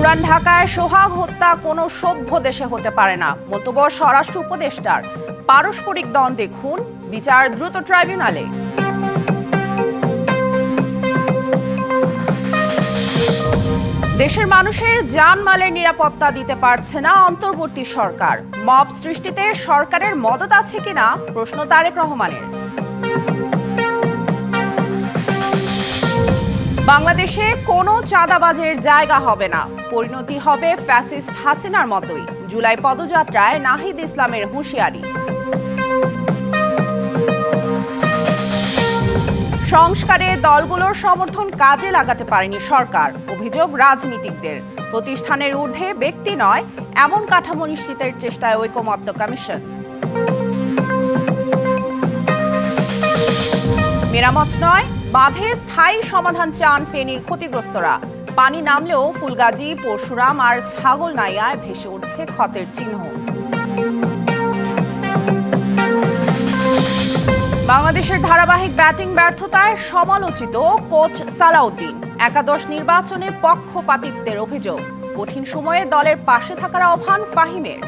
পুরান ঢাকায় সোহাগ হত্যা কোনো সভ্য দেশে হতে পারে না, মন্তব্য স্বরাষ্ট্র উপদেষ্টার। পারস্পরিক দ্বন্দ্বে খুন, বিচার দ্রুত ট্রাইব্যুনালে। দেশের মানুষের জানমালের নিরাপত্তা দিতে পারছে না অন্তর্বর্তী সরকার। মব সৃষ্টিতে সরকারের মদত আছে কিনা প্রশ্ন তারেক রহমানের। বাংলাদেশে কোনো চাঁদাবাজের জায়গা হবে না, পরিণতি হবে ফ্যাসিস্ট হাসিনার মতোই। জুলাই পদযাত্রায় নাহিদ ইসলামের হুঁশিয়ারি। সংস্কারে দলগুলোর সমর্থন কাজে লাগাতে পারেনি সরকার, অভিযোগ রাজনীতিকদের। প্রতিষ্ঠানের ঊর্ধ্বে ব্যক্তি নয়, এমন কাঠামো নিশ্চিতের চেষ্টায় ঐকমত্য কমিশন। মেরামত নয়, বাঁধে স্থায়ী সমাধান চান ফেনীর ক্ষতিগ্রস্তরা। পানি নামলেও ফুলগাজী, পরশুরাম আর ছাগলনাইয়ায় ভেসে উঠছে ক্ষতের চিহ্ন। বাংলাদেশের ধারাবাহিক ব্যাটিং ব্যর্থতায় সমালোচিত কোচ সালাউদ্দিন। একাদশ নির্বাচনে পক্ষপাতিত্বের অভিযোগ। কঠিন সময়ে দলের পাশে থাকার আহ্বান ফাহিমের।